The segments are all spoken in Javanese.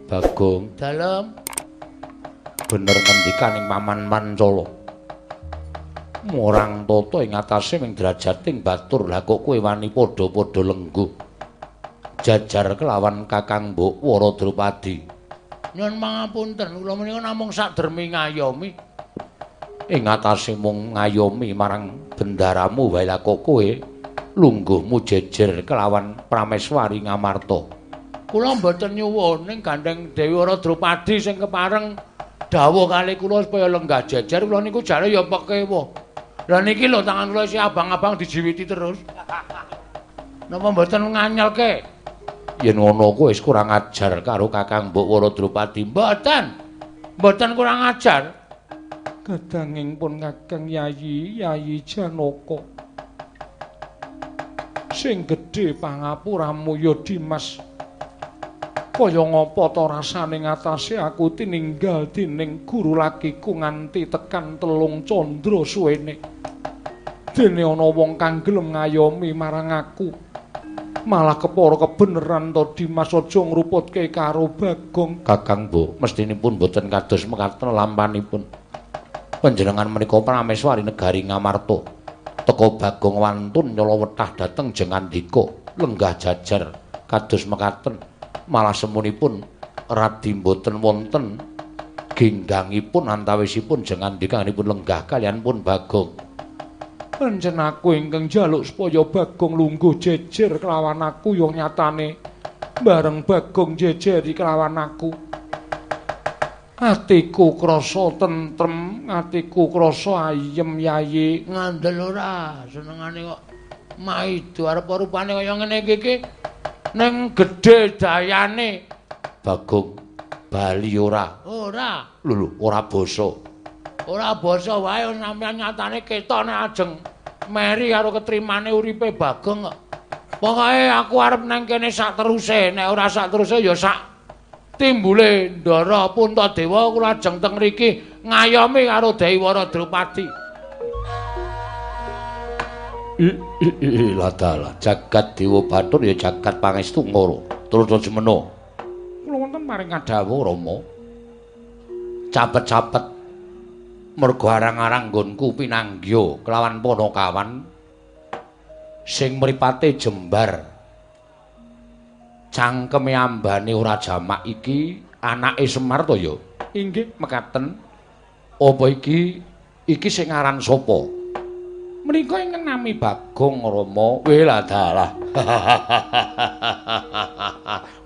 Bagong, dalem. bener ngendikaning Paman Mancala. Morang tata ing atase ming derajating batur, lah kok kowe wani padha-padha lengguh. Jajar kelawan Kakang Mbok Wara Drupadi. Nyuwun pangapunten, kula menika namung sadermi ngayomi. Ing atase mung ngayomi marang bendaramu wae, lah kok kowe lungguhmu jejer kelawan Prameswari Ngamarta. Kula mboten nyuwun ning gandeng Dewi Wara Drupadi sing kepareng dawuh kali kula supaya lenggah jejer, kula niku jare ya pekewo. Lah niki lho tangan kula isih abang-abang dijiwiti terus. Napa mboten nganyelke? Yen ngono kowe wis kurang ajar karo Kakang Mbok Wara Drupadi. Mboten kurang ajar. Kadanging pun Kakang Yayi Janaka sing gedhe pangapuramu ya Dimas. Kaya ngapa ta rasane ngatasé aku tininggal dening guru lakiku nganti tekan 3 candra suwene. Dene ana wong kang gelem ngayomi marang aku. Malah kepara kebeneran to Dimas aja ngruputke karo Bagong. Kakang Mbok, mestinipun boten kados mekaten lampanipun. Panjenengan menika Prameswari negari Ngamarta. Teka Bagong wantun nyala wetah dhateng jengandika lenggah jajar kados mekaten. Malah semunipun radi boten wonten ginggangipun antawisipun jengandikanipun lenggah kaliyan pun Bagong. Pancen aku ingkang njaluk supaya Bagong lungguh jejer kelawan aku ya nyatane bareng Bagong jejeri kelawan aku. Atiku krasa tentrem, atiku krasa ayem Yayi. Ngandel ora senengane kok maido arep rupane kaya ngene iki. Ning gedhe dayane Bagong bali ora. Ora. Lho, ora basa. Ora basa wae sampeyan nyatane ketone ajeng meri karo ketrimane uripe Bagong kok. Pokoke aku arep nang kene sak teruse, nek ora sak teruse ya sak timbule Ndara Puntadewa kula ajeng teng mriki ngayomi karo Dewi Wara Drupadi. Ladalah jagat Dewa Batur ya jagat pangestu ngoro. Terus semeno. Kula wonten maring kadhawuh Rama. Capet-capet mergo arang-arang nggonku pinanggya kelawan Panakawan sing mripate jembar. Cangkeme ambane ora jamak iki anake Semar to ya? Inggih mekaten. Apa iki sing aran sapa? Menika ingkang nami Bagong Rama. Weh ladalah.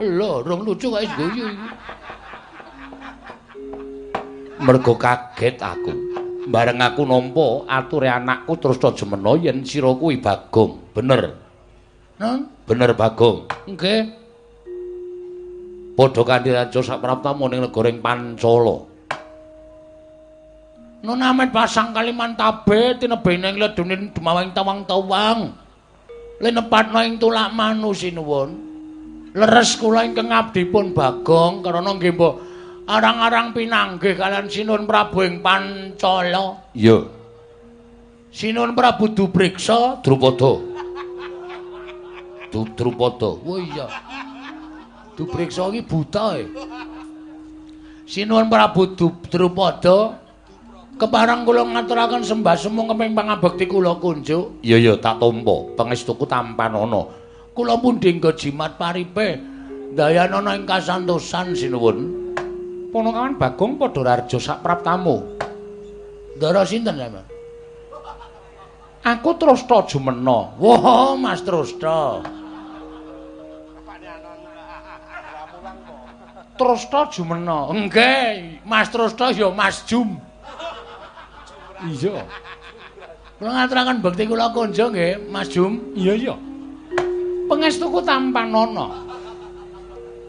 Lho, rung lucu kok wis guyu iki. Mergo kaget aku. Bareng aku nampa ature anakku terus jemena yen sira kuwi Bagong. Bener. Nun? Bener Bagong. Nggih. Padha kanthi raja sapraptamu ning negara Pancala. Nona amet pasang kaliman tabe tinebene ing ledune dumawing tawang-tawang. Lenepatna ing tulak manusi nuwun. Leres kula ingkang ngabdipun Bagong karana nggih mbok arang-arang pinanggih kalian Sinuhun Prabu ing Pancala. Iya. Sinuhun Prabu Dubriksa Drupada. Drupada. Oh iya. Dubriksa iki buta e. Sinuhun Prabu Drupada kepareng kula ngaturaken sembah semung keping pangabekti kula kunjuk. Iya tak tampa, pangestuku tampan ana. Kula pundi nggo jimat paripe dayanana ing kasantosan sinuwun. Panakawan Bagong padha raja sapraptamu. Ndara sinten sampeyan? Aku Trasta Jumena. Wah, Mas Trasta. Trasta Jumena. Nggih, Mas Trasta ya Mas Jum. Iya. Kula ngaturaken bekti kula kunjuk nggih, Mas Jum. Iya. Pangestuku tampan ana.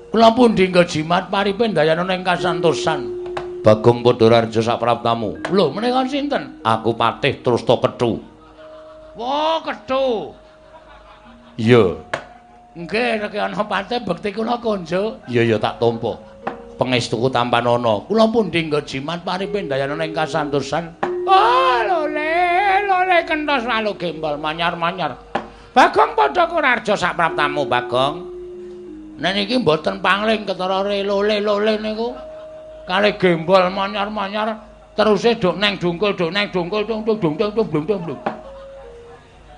Kula pundi nggo jimat paripe dayanana ing kasantosan. Bagong padha raja sapraptamu. Lho, menika sinten? Aku Patih Trasta Kethu. Wah, Kethu. Iya. Nggih, nek ana patih bekti kula kunjuk. Iya tak tampa. Pangestuku tampan ana. Kula pundi nggo jimat paripe dayanana ing kasantosan. Oh, lole kenthos lalu gembol manyar-manyar. Bagong padha kurarja sapraptamu, Bagong. Nek niki mboten pangling ketara lole niku. Kali gembol manyar-manyar teruse duk neng dungkul tung.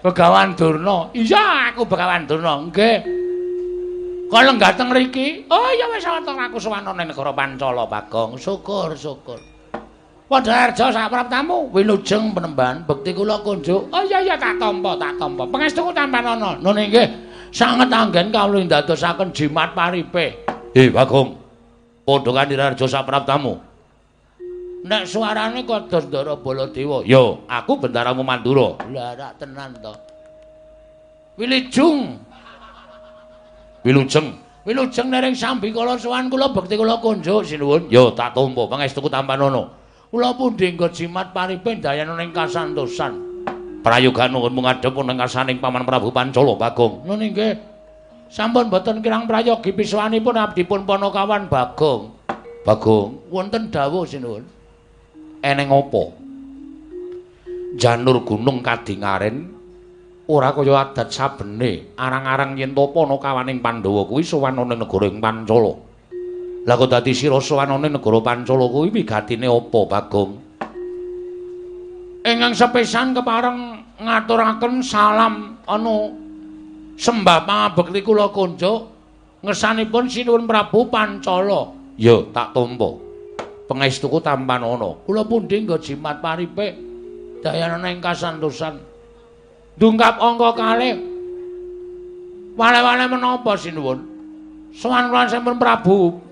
Begawan Durna. Iya, aku Begawan Durna. Nggih. Kala ngateng mriki. Oh ya wis wonten aku sowan ning negara Pancala, Bagong. Syukur. Padharja sak praptamu, wilujeng penemban bekti kula kunjuk. Oh iya tak tampa. Pangestuku tampan ana. Nun nggih. Sanget anggen kawula ndadosaken jimat paripe. Bagong. Padha kandirarja sak praptamu. Nek suarane kados Ndara Baladewa. Yo, aku bendaramu Mandura. Lah rak tenan to. Wilujeng nering sambi kala sowan kula bekti kula kunjuk sinuwun. Yo tak tampa pangestuku tampanono. Kula pundhe nggo jimat paripe dayana ning kasantosan. Prayogan nuwun ngadhep ning karsaning Paman Prabu Pancala Bagong. Nun nggih. Sampun boten kirang prayogi piswanipun abdipun Panakawan Bagong. Bagong, wonten dawuh sinuwun. Eneng apa? Janur gunung kadingaren ora kaya adat sabene arang-arang yen to Panakawaning Pandhawa kuwi sowan ning negara ing Pancala. Lah kok dadi sira sowan ning negara Pancala kuwi wigatine apa, Bagong? Ingkang sepisan kepareng ngaturaken salam sembah pangabekti kula kunjuk ngersanipun sinuwun Prabu Pancala. Ya, tak tampa. Pangestuku tampan ana. Kula pundhe nggo jimat paripe dayana ing kasantosan. Dungkap angka kalih. Wale-wale menapa sinuwun? Sowan kula sampun Prabu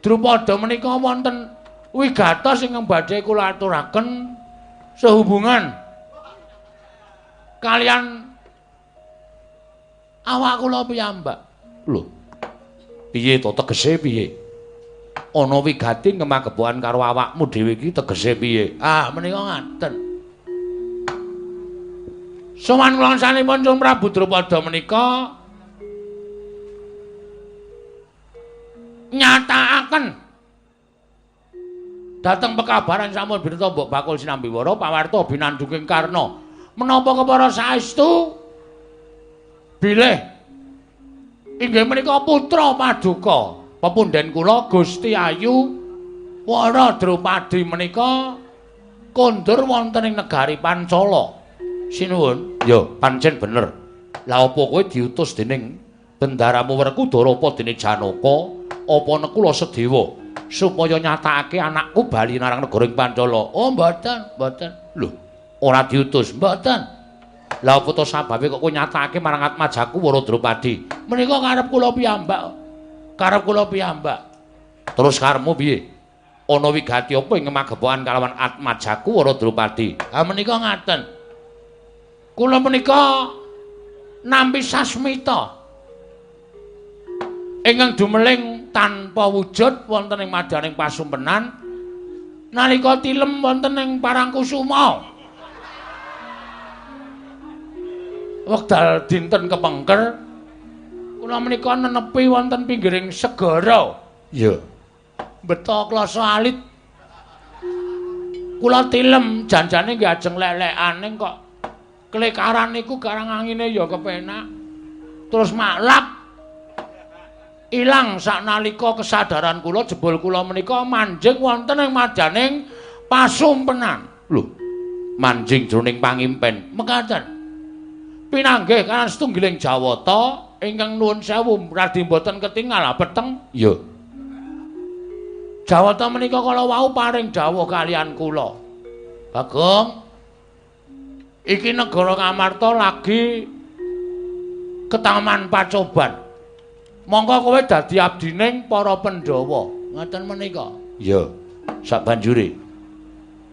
Drupada menika wonten wigatos ingkang badhe kula aturaken sehubungan kalian awak kula piyambak. Lho. Piye to tegese piye? Ana wigati ngemagepokan karo awakmu dhewe iki tegese piye? Menika ngaten. Sowan kula sanipun Cung Prabu Drupada menika nyatakaken dhateng pekabaran sampun birta Mbok Bakul Sinambiwara pawarta binandhunging Karna menapa kepara saestu bilih inggih menika putra paduka pepundhen kula Gusti Ayu Wara Drupadi menika kondur wonten ing negari Pancala. Sinuwun, ya pancen bener. Lah apa kowe diutus dening bendaramu Werkudara apa dene Janaka apa nekula Sedewa supaya nyatakake anakku bali narang negara ing Pancala? Oh mboten. Lho, ora diutus, mboten. Lah apa to sababe kok kowe nyatakake marang Atmajaku Wara Drupadi? Menika karep kula piyambak. Terus karepmu piye? Ana wigati apa ing magepokan kalawan Atmajaku Wara Drupadi? Menika ngaten. Kula menika nampi sasmita ingkang dumeling tanpa wujud wonten ing madaning pasumpenan nalika tilem wonten ing Parangkusuma. Wekdal dinten kepengker kula menika nenepi wonten pinggiring segara. Ya. Beta klasa alit. Kula tilem janjane nggih ajeng lek-lekane kok klekaran niku garang angine ya kepenak. Terus maklap ilang saknalika kesadaran kula jebul kula menika manjing wonten ing madaning pasumpenan. Lho, manjing jroning pangimpen. Mekaten. Pinanggih kan setunggiling Jawata ingkang nuwun sewu radi mboten ketingal peteng. Ya. Jawata menika kala wau paring dawuh kalian kula. Bagong, iki negara Kamarta lagi ketaman pacoban. Monggo kowe dadi abdining para Pandhawa. Ngoten menika. Ya, sak banjure.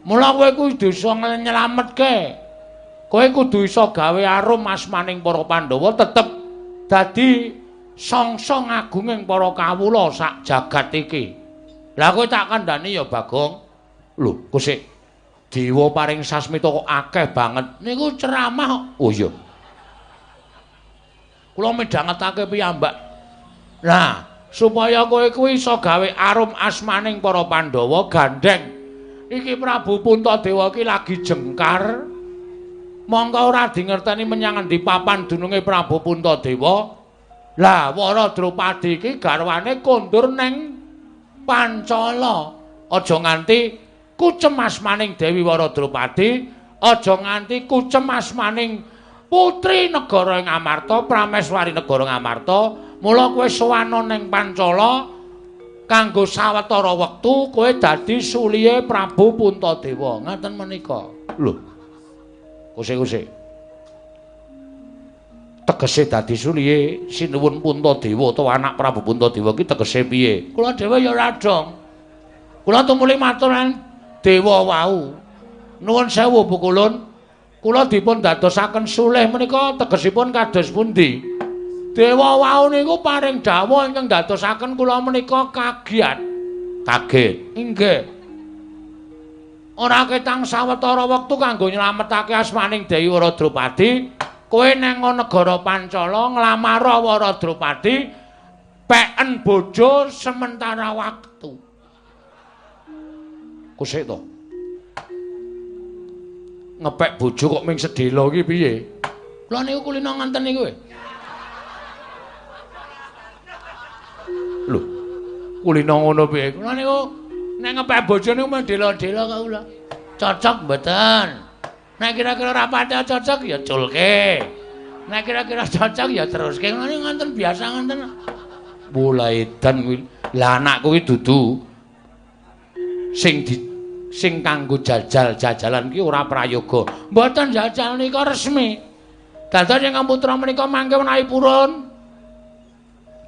Mula kowe kudu iso nyelametke. Kowe kudu iso gawe arum asmaning para Pandhawa tetep dadi sangsa ngagunging para kawula sak jagat iki. Lah kowe tak kandhani ya Bagong. Lho, kusik. Dewa paring sasmita kok akeh banget. Niku ceramah. Oh iya. Kula midhangetake piyambak. Nah, supaya kowe kuwi iso gawe arum asmaning para Pandhawa gandeng. Iki Prabu Puntadewa iki lagi jengkar. Mongko ora dingerteni menyang endi papan dununge Prabu Puntadewa. Lah Wara Drupadi iki garwane kondur neng Pancala. Aja nganti kucem asmaning Dewi Wara Drupadi, aja nganti kucem asmaning putri negara Ngamarta, prameswari negara Ngamarta. Mula kowe sowana neng Pancala kanggo sawetara wektu kowe dadi sulihe Prabu Puntadewa. Ngaten menika. Lho. Kusik-kusik. Tegese dadi sulihe Sinuwun Puntadewa utawa anak Prabu Puntadewa iki tegese piye? Kula dhewe ya ora dong. Kula tumuli matur dewa wau. Nuwun sewu Bu Kulun. Kula dipun dadosaken sulih menika tegesipun kados pundi? Dewa wau niku paring dawuh ingkang dadosaken kula menika kagiat. Kaget. Inggih. Ora ketang sawetara wektu kanggo nyelametake asmaning Dewi Wara Drupadi, kowe nang negara Pancala nglamar Wara Drupadi peken bojo sementara waktu. Kusik to. Ngepek bojo kok ming sedhela iki piye? Lha niku kulino nganten niku. Lho. Kulino ngono piye? Kula niku nek ngepek bojo niku mung dela-dela kok kula. Cocok mboten? Nek kira-kira ora patek cocok ya culke. Nek kira-kira cocok ya teruske. Kula niku nganten biasa nganten. Mulai edan kuwi. Lah anakku kuwi dudu sing kanggo jajal-jajalan ki ora prayoga. Mboten jajal nika resmi. Dados ingkang putra menika mangke menawi purun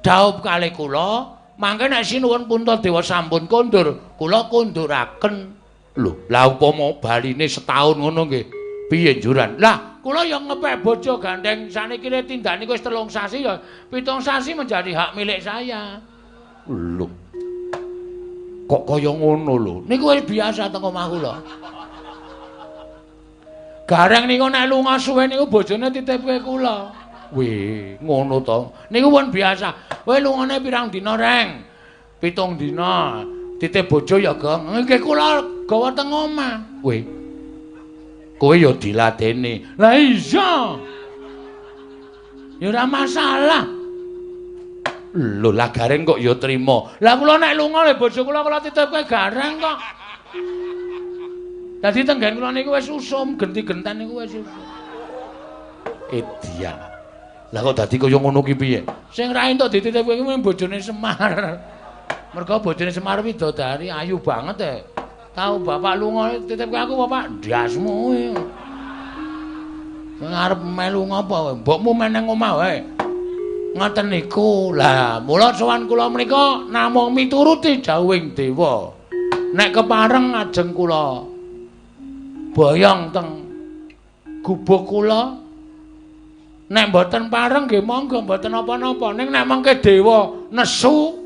dhaup kalih kula, mangke nek Sinuwun Puntadewa sampun kondur, kula konduraken. Lho, la upama baline setahun ngono nggih. Piye njuran? Lah, kula ya ngepek bojo gandeng saniki tindak niku wis 3 sasi ya 7 sasi menjadi hak milik saya. Lho. Kok kaya ngono lho. Niku wis biasa teng omah kula. Gareng niku nek lunga suwe niku bojone titipke kula. Weh, ngono to. Niku pun biasa. Kowe lungane pirang dina, Reng? 7 dina. Titip bojo ya, Gong. Nggih kula gawa teng omah. Weh. Kowe ya diladeni. Lah iya. Ya ora masalah. Lho, lah Gareng kok ya trima. Lah kula nek lunga le bojo kula titipke Gareng kok. Dadi tenggen kula niku wis usum, genti-genten niku wis usum. Edian. Lah kok dadi kaya ngono ki piye? Sing ra entuk dititipke kuwi bojone Semar. Mergo bojone Semar widodari ayu banget e. Tahu bapak lunga titipke aku bapak ndasmu kuwi. Ngarep melu ngapa? Mbokmu meneng omah wae. Ngoten niku. Lah, mula sowan kula menika namung mituruti dawuhing dewa. Nek kepareng ajeng kula boyong teng gubuk kula. Nek mboten pareng nggih monggo mboten apa-napa. Ning nek mengke dewa nesu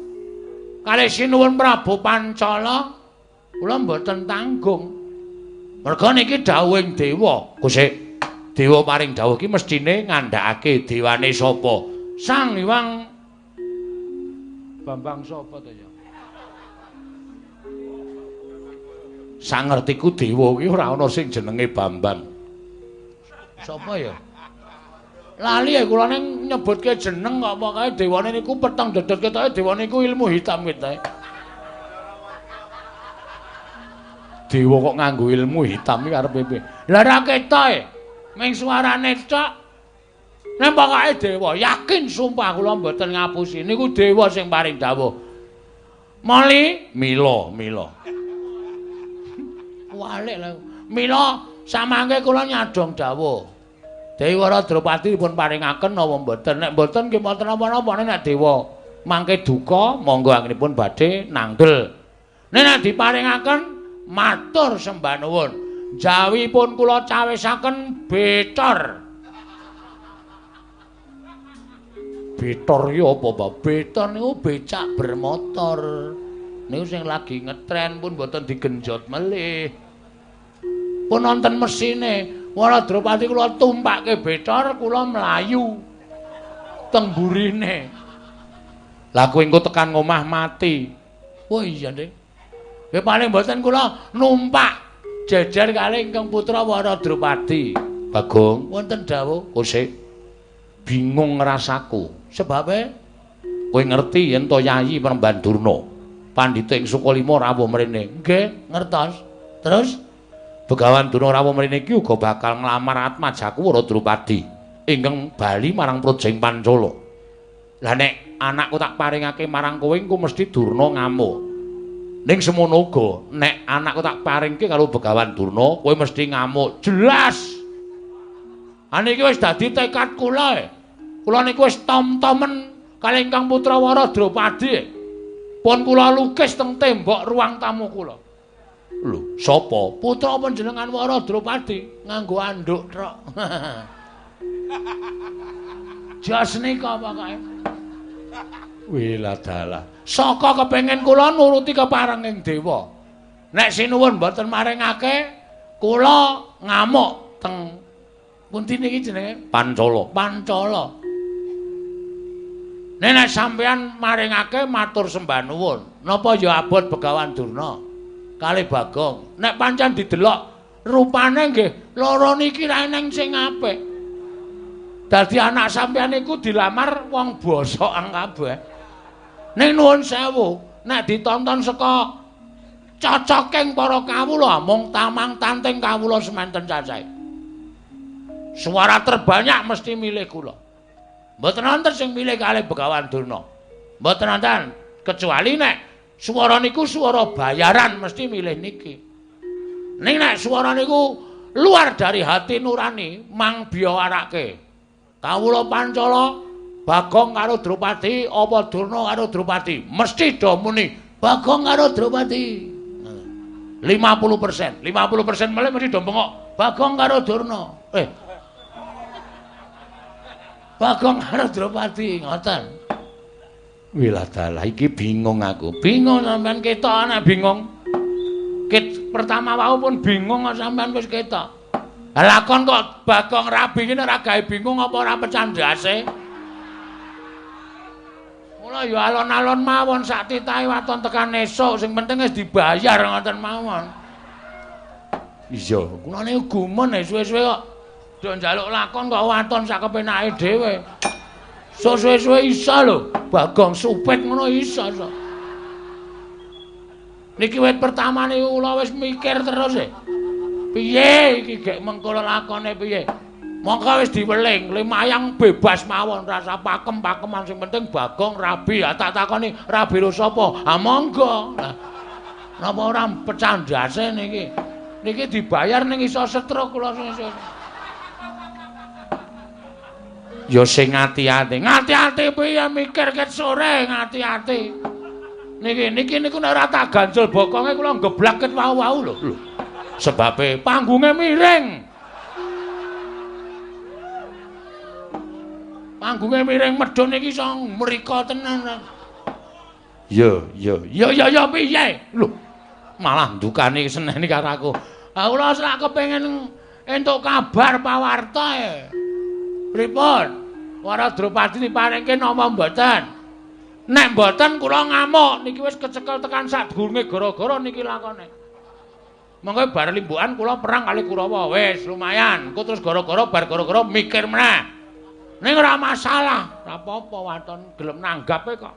kalih Sinuwun Prabu Pancala, kula mboten tanggung. Merga niki dawuhing dewa. Kusik. Dewa paring dawuh ki mestine ngandhakake dewane sapa? Sang Hyang Bambang sapa to ya? Sang ngertiku dewa ki ora ana sing jenenge Bambang. Sapa ya? Lali ya kula ning nyebutke jeneng kok pokoke dewane niku peteng dedet ketoke dewane niku ilmu hitam ketoke. Dewa kok nganggo ilmu hitam iki arepe piye? Lah ra ketoke. Ming suarane tok. Nek pokoke dewa, yakin sumpah kula mboten ngapusi. Niku dewa sing paring dawuh. Moli, mila. Walik lho. Mila samangke kula nyadong dawuh. Dewi Wara Drupadi dipun paringaken napa mboten? Nek mboten nggih mboten napa-napa nek dewa mangke duka monggo anggenipun badhe nanggel. Nek diparingaken matur sembah nuwun. Jawipun kula cawisaken Betor. Betor iki apa, Mbak? Betor niku becak bermotor. Niku sing lagi ngetren pun mboten digenjot melih. Pun wonten mesine. Wara Drupadi kula tumpakke Betor, kula mlayu teng burine. Lah kowe engko tekan ngomah mati. Oh iya, Dik. Ya paling mboten kula numpak jejer kalih ingkang putra Wara Drupadi. Bagong, wonten dawuh, "Kusik, bingung rasaku." Sebabe kowe ngerti yen to Yayi Penemban Durna, pandhita ing Sukalima rawuh mrene. Nggih, ngertos. Terus Begawan Durna rawuh mrene iki uga bakal nglamar Atmajakuwara Drupadi ingkang bali marang Projeng Pancala. Lah nek anakku tak paringake marang kowe engko mesti Durna ngamuk. Ning semono uga nek anakku tak paringke karo Begawan Durna, kowe mesti ngamuk. Jelas. Aniki wis dadi tekad kula. Kula niku wis tom-tomen kalih ingkang Putrawara Drupadi. Pun kula lukis teng tembok ruang tamu kula. Lho, sapa? Putra panjenengan Wara Drupadi nganggo anduk trok. Jas nika pokoke. Wiladalah. Saka kepengin kula nuruti keparenging dewa. Nek sinuwun mboten maringake, kula ngamuk teng pundi niki jenenge? Pancala. Pancala. Nek sampeyan maringake matur sembah nuwun. Napa ya abot Begawan Durna kalih Bagong. Nek pancen didelok rupane nggih loro niki ra eneng sing apik. Dadi anak sampeyan iku dilamar wong bosokan kabeh. Ning nuwun sewu, nek ditonton saka cocoking para kawula mung tamang tanting kawula semanten cacahe. Suara terbanyak mesti milih kula. Mboten wonten sing milih kalih Begawan Durna. Mboten wonten kecuali nek swara niku swara bayaran mesti milih niki. Ning nek swara niku luar dari hati nurani mang biya arake. Kawula Pancala Bagong karo Drupadi apa Durna karo Drupadi mesti do muni Bagong karo Drupadi. 50%, 50% malah mesti do bengok Bagong karo Durna. Bagong karo Drupadi ngoten. Wiladalah iki bingung aku. Bingung sampean ketok ana bingung. Pertama wau pun bingung sampean wis ketok. Lah lakon kok Bagong rabi iki ora gawe bingung apa ora pecandhase? Mula ya alon-alon mawon sak titahe waton tekan esuk sing penting wis dibayar ngoten mawon. Iya, kula niku gumen suwe-suwe kok do njaluk lakon kok waton sak kepenake dhewe. Suwe-suwe iso lho, Bagong supit ngono iso. Niki wit pertama niku kula wis mikir terus e. Piye iki gek mengko lakone piye? Mongko wis diweling, lumayang bebas mawon rasa pakem-pakeman sing penting Bagong rabi. Tak takoni rabi lho sapa? Ha monggo. Lah napa ora pecandhase niki? Niki dibayar ning iso setruk kula sesuk. Ya sing ati-ati. Ngati-ati piye mikir ket sore ngati-ati. Niki niku nek ora tak ganjel bokonge kula geblak ket wau-wau lho. Sebabe panggunge miring. Panggunge miring medhun iki iso mriko tenan. Ya piye? Lho, malah ndukani seneni karo aku. Kula sak kepengin entuk kabar pawarta e. Pripun? Wara Drupadi diparingke napa mboten? Nek mboten kula ngamuk niki wis kecekel tekan sadurunge gara-gara niki lakone. Monggo bar limbukan kula perang kali Kurawa wis lumayan. Engko terus gara-gara bar gara-gara mikir meneh. Ning ora masalah, ora apa-apa waton gelem nanggape kok.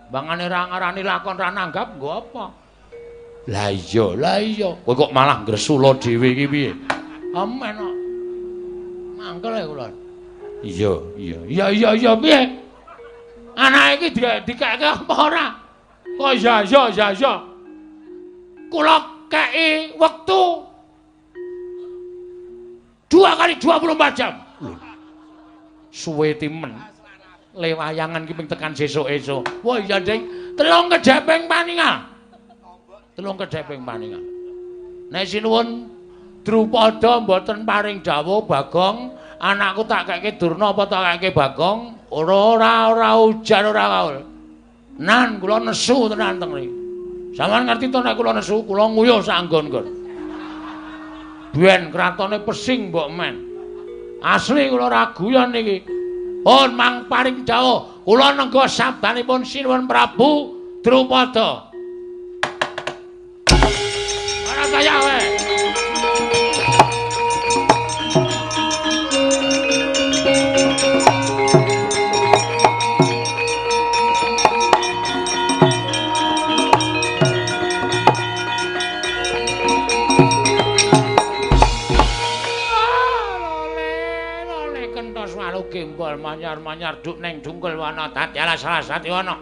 Bangane ra ngarani lakon ra nanggap nggo apa? Lah iya. Kowe kok malah gresula dhewe iki piye? Amen kok. Mangkel ya kula. Iya piye? Anake iki dikeke apa ora? Kok ya. Kula kei wektu 2 kali 24 jam. Suwe timen. Lewayangan ki ping tekan sesuk-esuk. Wah iya, Ding. 3 kedheping paningal. 3 kedheping paningal. Nek sinuwun Drupada mboten paring dawuh Bagong, anakku tak keke Durna apa tak keke Bagong? Ora ujan ora kaul. Nan kula nesu tenan teng mriki. Sampeyan ngerti to nek kula nesu, kula nguyuh sak nggon-nggon. Ben kratone pesing mbok men. Asli kula ora guyon niki. Pun mang paring dawuh, kula nengga sabdanipun Sinuwun Prabu Drupada. Ora kaya wae. manyar duk ning dungkul wana dadyala salah sati wana.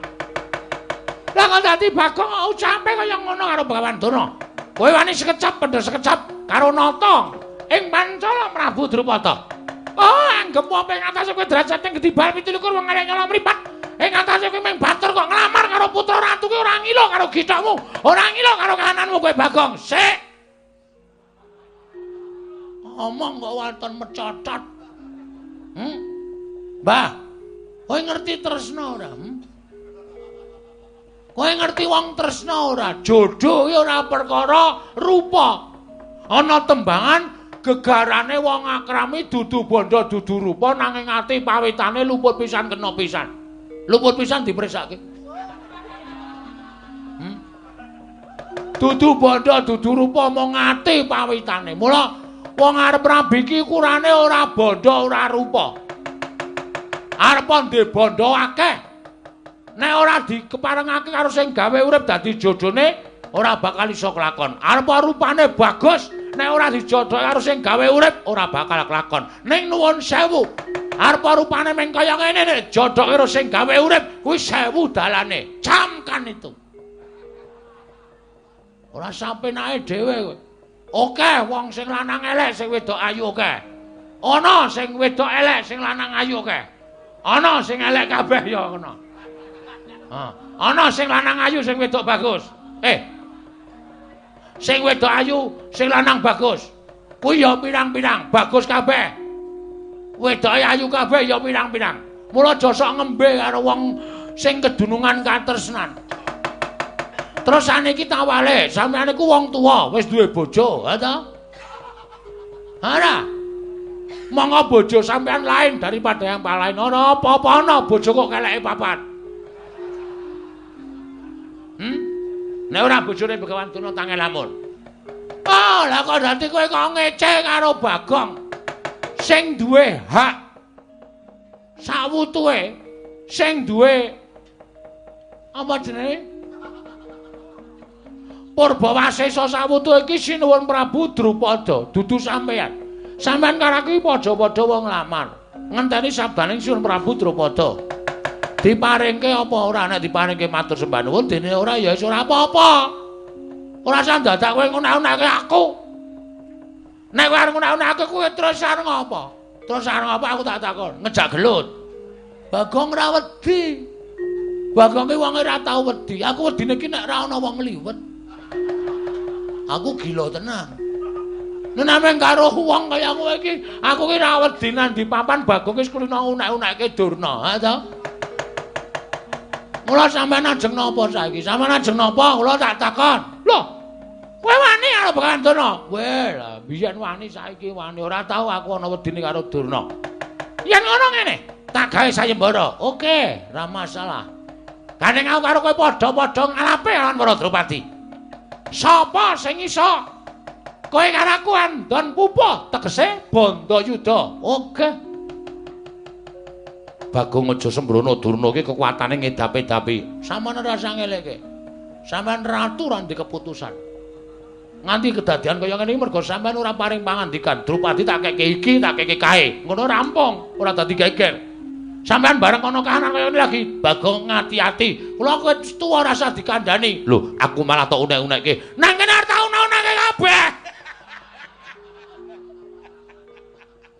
Lah kok dadi Bagong ucape kaya ngono karo Bagawan Durna. Kowe wani sekecap pendher sekecap karo Nata ing Pancala Prabu Drupada. Oh, anggep apa ing atase kowe derajate gedibal 17 wong arek nyala mripat. Ing atase kowe mung batur kok nglamar karo putra ratu ki ora ngilo karo githokmu, ora ngilo karo kahananmu kowe Bagong. Sik. Omong kok wonten mecotot. Mbah, kowe ngerti tresna ora? Kowe ngerti wong tresna ora? Jodoh ki ora perkara rupa. Ana tembangan gegarane wong akrami dudu bondo dudu rupa nanging ati pawitane luput pisan kena pisan. Luput pisan dipreksake. Dudu bondo dudu rupa mung ati pawitane. Mula wong arep rabi ki ukurane ora bondo ora rupa. Arep ndhe bondo akeh. Nek ora dikeparengake karo sing gawe urip dadi jodhone ora bakal iso kelakon. Arep rupane bagus, nek ora dijodohi karo sing gawe urip ora bakal kelakon. Ning nuwun sewu, arep rupane meng kaya ngene nek jodohi karo sing gawe urip kuwi 1000 dalane. Camkan itu. Ora sampe nae dhewe kowe. Oke, wong sing lanang elek, sing wedok ayu oke. Ana sing wedok elek, sing lanang ayu oke. Ana sing elek kabeh ya ngono. Ana sing lanang ayu, sing wedok bagus. Sing wedok ayu, sing lanang bagus. Kuwi ya pirang-pirang, bagus kabeh. Wedoke ayu kabeh ya pirang-pirang. Mula aja sok ngembe karo wong sing kedunungan katresnan. Terus saniki tak wale, sampeyan iku wong tuwa, wis duwe bojo, ha ta? Ora. Monggo bojo sampeyan lain daripada yang lain. Ora apa-apa ana bojo kok keleke papat. Nek ora bojone Begawan Durna tangel lamun. Oh, lah kok dadi kowe kok ngece karo Bagong. Sing duwe hak sawutuhe, sing duwe apa jenenge? Purbawasesa sawutuhe iki sinuwun Prabu Drupada, dudu sampeyan. Sampeyan karo iki padha-padha wong lamar. Ngenteni sabdaning Sinuwun Prabu Drupada. Diparingke apa ora nek diparingke matur sembah nuwun dene ora ya wis ora apa-apa. Ora usah dadak kowe ngunak-unake aku. Nek kowe arep ngunak-unake kowe terus arep ngopo? Terus arep ngopo aku tak takon, ngejak gelut. Bagong ora wedi. Bagong ki wong ora tau wedi. Aku wedine ki nek ora ana wong liwet. Aku gila tenan. Nek meng karo wong kaya kowe iki, aku ki ora wedi nang di papan Bagong wis kulino unek-uneke Durna, ha to? Mula sampeyan ajeng napa saiki? Sampeyan ajeng napa? Kula tak takon. Lho. Kowe wani karo Begawan Durna? Weh, lah biyen wani saiki wani ora tau aku ana wedine karo Durna. Yen ngono ngene, tak gawe sayembara. Oke, ora masalah. Gandeng aku karo kowe padha-padha ngalape lawan para Drupadi. Sapa sing iso kowe karo aku andon pupuh tegese Bandayuda. Oke. Bagong aja sembrono Durna iki kekuatane ngedap-edapi. Sampeyan ora usah ngelekke. Sampeyan ratu ora ndek keputusan. Nganti kedadian kaya ngene iki mergo sampeyan ora paring pangandikan. Drupadi tak keke iki, tak keke kae. Ngono rampung, ora dadi geger. Sampeyan bareng ana kahanan kaya ngene lagi, Bagong ngati-ati. Kula kowe tuwa ora usah dikandhani. Lho, aku malah tok unek-unekke. Nang kene arep tak unek-uneke kabeh.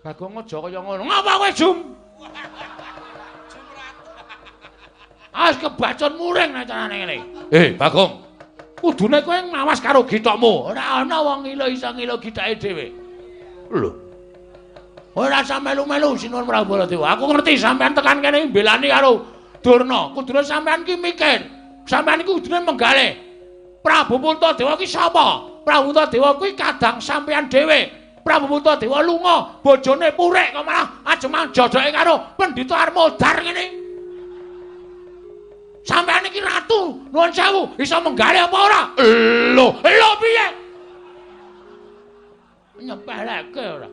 Bagong aja kaya ngono. Ngapa kowe jum? As kebacon muring nek carane ngene. Bagong. Kudune kowe ngawas karo githokmu. Ora ana wong ngilo iso ngilo githoke dhewe. Lho. Ora usah melu-melu Sinuwun Prabu Baladewa. Aku ngerti sampean tekan kene mbelani karo Durna. Kudune sampean ki mikir. Sampean iki kudune menggalih. Prabu Puntadewa ki sapa? Prabu Puntadewa kuwi kadang sampean dhewe. Prabu Puntadewa lunga, bojone purik kok malah ajeng jodoke karo Pendhita Armodar ngene. Sampeyan iki ratu, nuwun sewu, iso menggalih apa ora? Lho piye? Nyepeleke ora.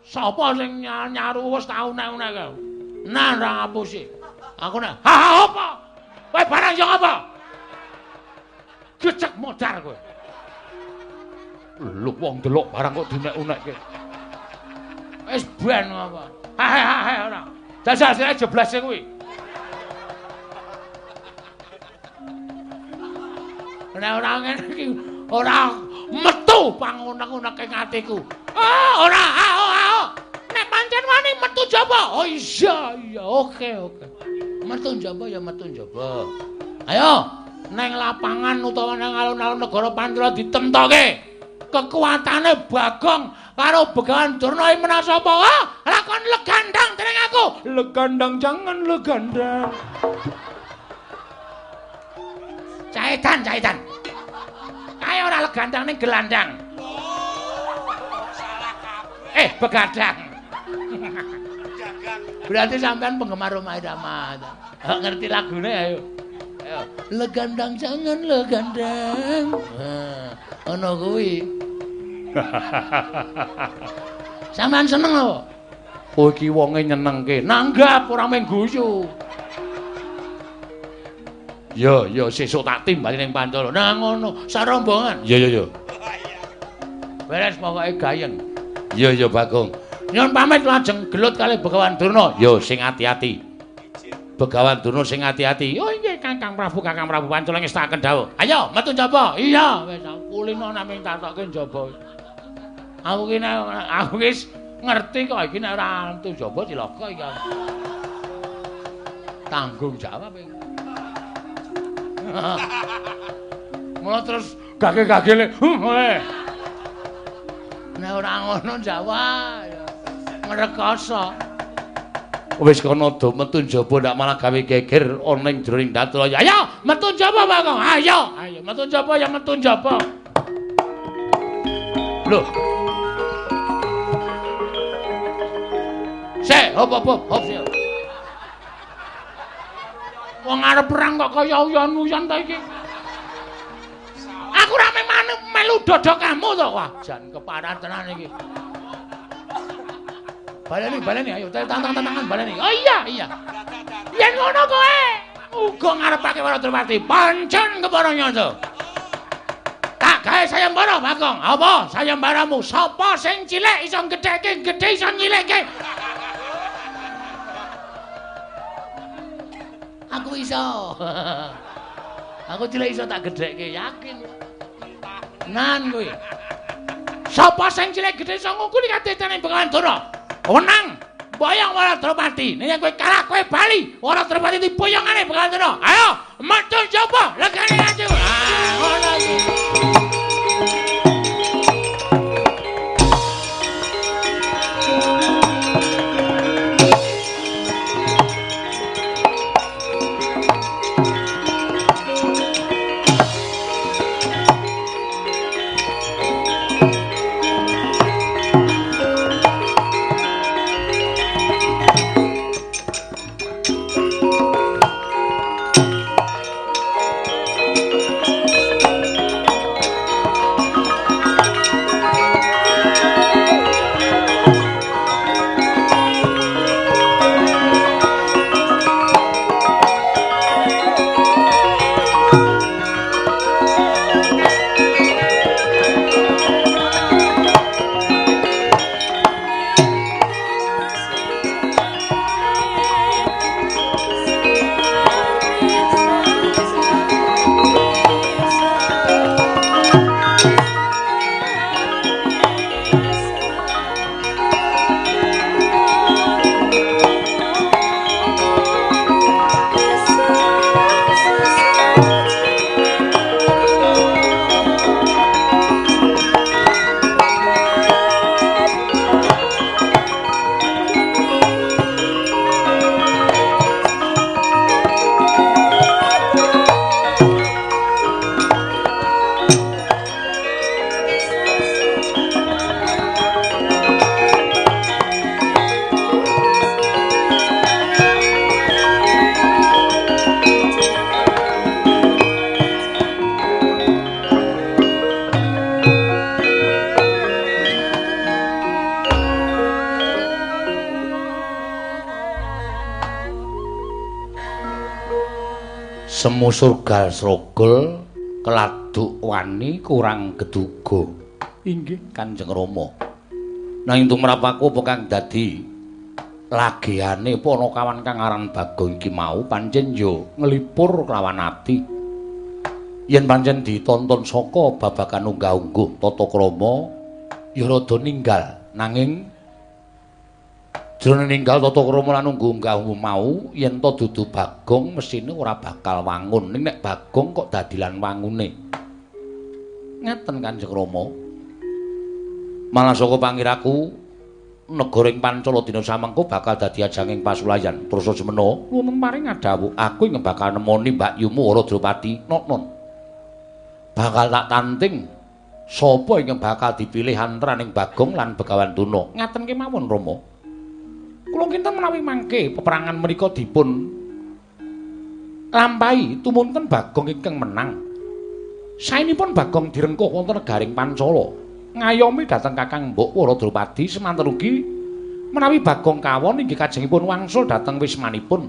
Sapa sing nyaru wis tau nek-nek. Nah, ora ngapusi. Aku nek, "Ha apa? Kowe barang yo apa?" Gecek modar kowe. Lho wong delok barang kok dinek-unekke. Wis ben apa? Ha ora. Jajal sira jeblas kuwi. Nek ora ngene iki ora metu pangunek-uneke atiku. Ora, nek pancen wani metu jaba. Oh iya, oke. Metu jaba ya metu jaba. Ayo, neng lapangan utawa nang alun-alun negara Pandura ditemtoke. Kekuatane Bagong karo Begawan Durna iki menasa apa? Lakon legandang dening aku. Legandang jangan legandang. Caedan. Kae ora legandang ning gelandang. Begadang. Berarti sampean penggemar Rhoma Irama. Ngerti lagune ayo. Legandang jangan legandang. Ono kuwi. Sampean seneng apa? Oh iki wonge nyenengke. Nanggap ora mung guyu. Ya, sesuk tak timbali ning Pantala. Nah ngono, sarombongan. Ya. Beres pokoke gayeng. Ya Bagong. Nyuwun pamit lajeng gelut kalih Begawan Durna. Ya sing ati-ati. Begawan Durna sing ati-ati. Oh nggih Kakang Prabu Pancala ngestaken dawuh. Ayo metu njaba. Iya, wis kulino namung tatokke njaba. Aku wis ngerti kok iki nek ora metu njaba cilaka iki. Tanggung jawab iki. Mula terus gage-gagele. Nek ora ngono Jawa ya ngrekoso. Wis kono do metu njaba ndak malah gawe geger ana ning jroning Datraya. Ayo metu njaba Bagong. Ayo metu njaba ya metu njaba. Lho. Hop sik. Wong arep perang kok kaya uyon-uyon ta iki. Aku ra melu dodhokamu to, wah jan keparat tenan iki. Baleni ayo tantang-tantangan baleni. Oh iya. Yen ngono kowe uga ngarepake Waradrowati pancen kepara nyanda. Tak gawe sayembara Bagong. Apa sayembaramu? Sapa sing cilik iso gedheke, gedhe iso nyilikke? Aku iso. Aku cilik iso tak gedhekke, yakin. Nan kuwi. Sapa sing cilik gedhe iso ngukuli kadhetane Begawan Durna? Wenang boyong Waradrowati. Nek kowe kalah kowe bali. Waradrowati diboyongane Begawan Durna. Ayo, metu njaba legane ati. Ngono iki. Semu surga srogol keladuk wani kurang geduga. Inggih Kanjeng Rama. Nanging tumrap aku apa kang dadi lagiane Panakawan kang aran Bagong iki mau pancen yo nglipur kelawan ati. Yen pancen ditonton saka babagan unggah-ungguh tata krama ya rada ninggal, nanging jroning ninggal tata krama lan unggah mau yen to dudu Bagong mesine ora bakal wangun. Ning nek Bagong kok dadilan wangune. Ngeten Kanjeng Rama. Malah saka pangiraku negara ing Pancala dina samengko bakal dadi ajanging pasulayan. Terus semena nuwun paring dawuh aku ing bakal nemoni Mbak Yumu ora Drupadi. Non. Bakal tak tanting sapa ing bakal dipilih antaraning Bagong lan Begawan Tuna. Ngaten kemawon Rama. Kula kinten menawi mangke peperangan menika dipun lampahi tumunten Bagong ingkang menang. Saenipun Bagong direngkuh wonten negaring Pancala. Ngayomi dhateng Kakang Mbok Wara Drupadi semanten ugi menawi Bagong kawon inggih kajengipun wangsul dhateng wismanipun.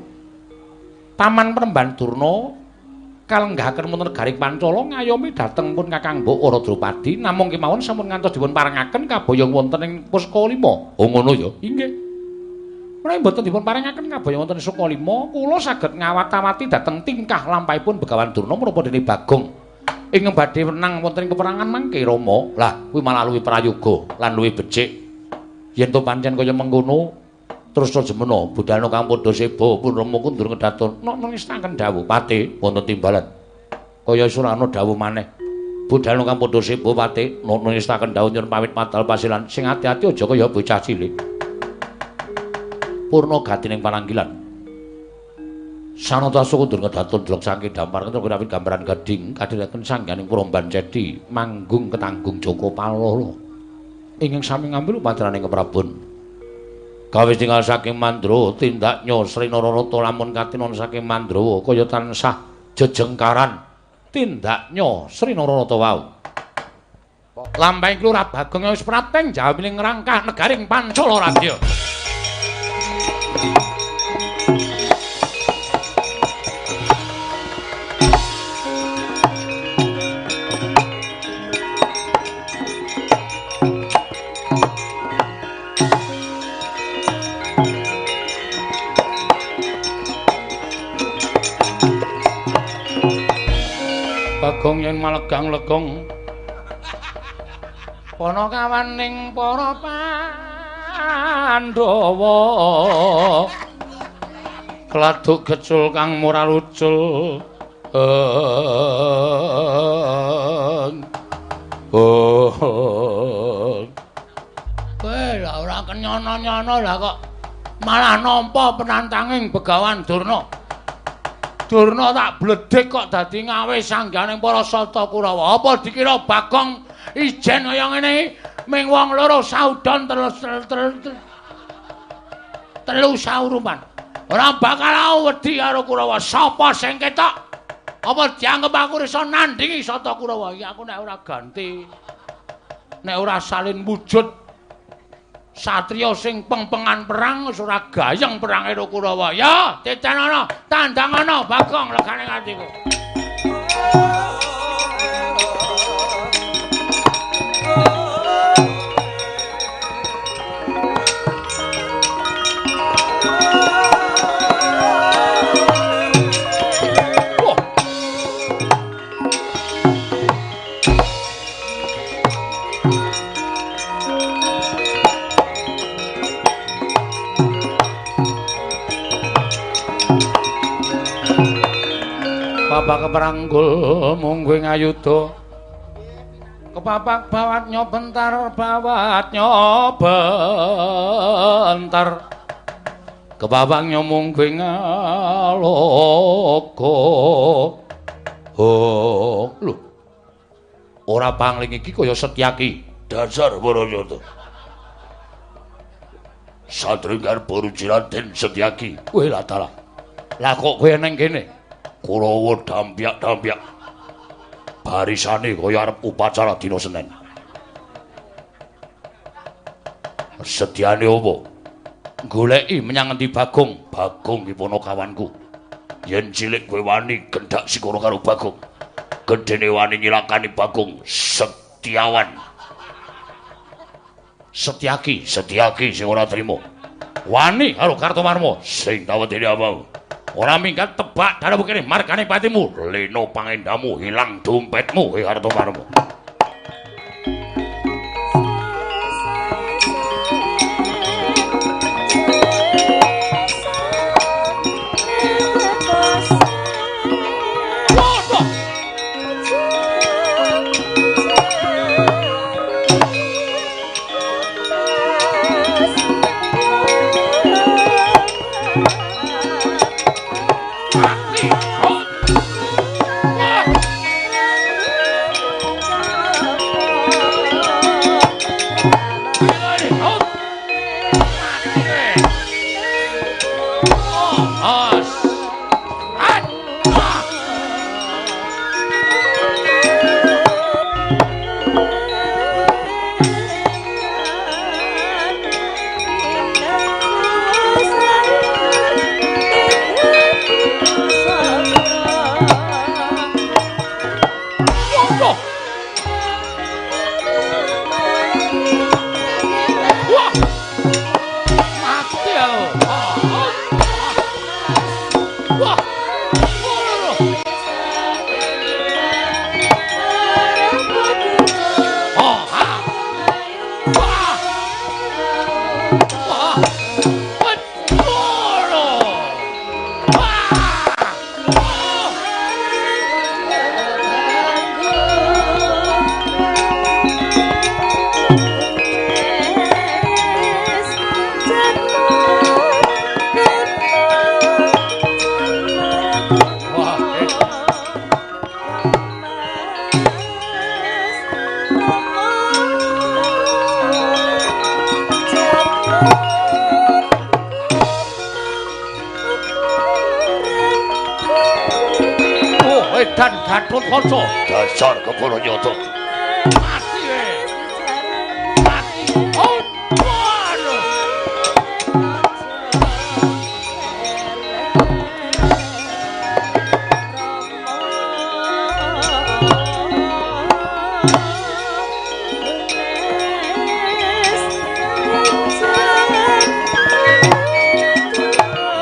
Paman Premban Durna kalenggahaken wonten negaring Pancala ngayomi dhateng pun Kakang Mbok Wara Drupadi namung kemawon sampun ngantos dipun parengaken kaboyong wonten ing Puskalima. Oh ngono ya. Inggih. Menawi boten dipun parengaken kaboyong wonten ing Sukalima, kula saged ngawat-awati dhateng tingkah lampahipun Begawan Durna menapa dene Bagong ing badhe menang wonten ing peperangan mangke Rama. Lah kuwi malah luwih prayoga lan luwih becik. Yen to pancen kaya mengkono terus semena budalna kang padha seba pun Rama kundur ngedaton nek ngestaken dawuh Pati wonten timbalan. Kaya Surana dawuh maneh. Budalna kang padha seba Pati nek ngestaken dawuh nyuwun pamit madal pasilan sing ati-ati aja kaya bocah cilik. Purna gatining pananggilan. Sanata kundur ngedaton delok saking dampar kira gambaran gading kadhiraken sangganing Promban Cedi manggung ketanggung Joko Palolo. Ingkang sami ngambil panjenenganing keprabon. Kawis tinggal saking Mandrawa tindaknya Sri Nararata lamun katinon saking Mandrawa kaya tansah jejengkaran tindaknya Sri Nararata wau. Lampahing Kelurah Bagong wis prateng jawining ngrangkah negaring Pancala Radya. Bagong yen malegang-legong Panakawan ning para Pandhawa kladuk gecul kang mural ucul kowe lha ora kenyono-nyono lah kok malah nampa penantanging Begawan Durna. Durna tak bledhek kok dadi ngawe sangganing para Sata Kurawa. Apa dikira Bagong ijen kaya ngene ming wong loro saudon telu sauruman. Ora bakal wedi karo Kurawa. Sapa sing ketok? Apa dianggep aku iso nandingi Sata Kurawa? Ya aku nek ora ganti. Nek ora salin wujud satriya sing pengpengan perang wis ora gayeng perange karo Kurawa. Ya, tetanana, tandangana Bagong legane atiku. Bapak keperanggul mungguing ayuda kepapak bawat nyobentar kepapak nyomungguing aloka lho ora pangling iki kaya Setyaki dasar Barayata Satringgar Borujiran den Setyaki kowe lah dalah lah kok kowe neng kene Kurawa dampyak-dampyak barisane kaya arep upacara dina Senin. Sediane apa? Goleki menyang endi Bagong? Bagong iki Panakawanku. Yen cilik kowe wani gendhak sikara karo Bagong. Gedene wani nyilakani Bagong Setyawan. Setyaki sing ora trima. wani karo Kartomarma sing tawedene apa? Ora minggat tebak dharep kene margane patimu, leno pangendamu, hilang dompetmu, Kartomarma. Dan Gatotkaca dasar Kebaranyata mati mati oh waduh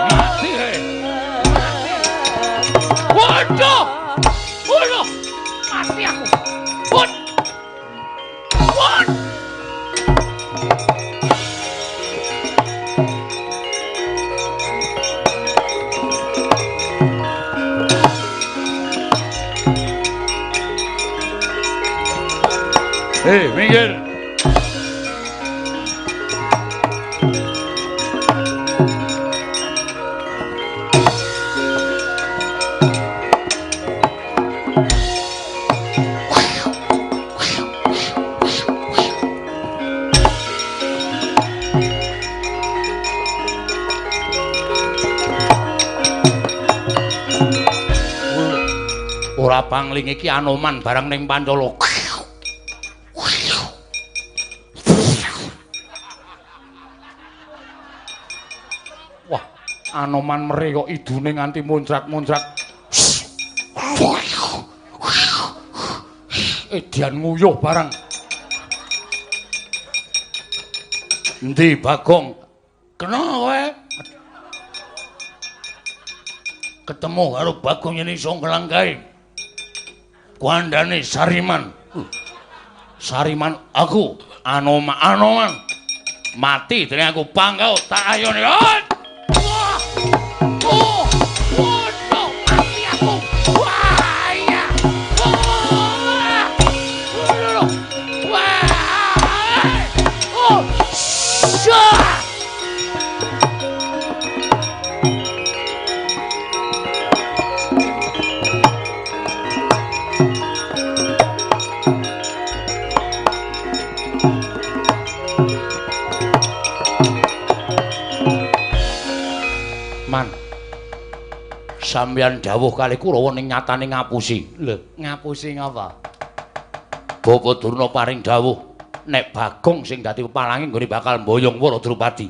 mati waduh mati aku. Put. Put. Hei, minggir. Ora pangling iki Anoman barang ning Pancala. Wah, Anoman mere kok idune nganti muncrat-muncrat. Edian nguyuh barang. Endi Bagong? Kena kowe? Ketemu karo Bagong yen iso nglangkahi. Kuandane Sariman. Sariman aku Anoman mati dene aku pangkau tak ayone. Wah! Oh! Waduh, mati aku. Wah, iya. Wah! Wah! Oh! Syah! Man, sampeyan dawuh kalih Kurawa ning nyatane ngapusi. Lho, ngapusi ngapa? Bapa Durna paring dawuh nek Bagong sing dadi pepalangi nggone bakal mboyong para Drupadi.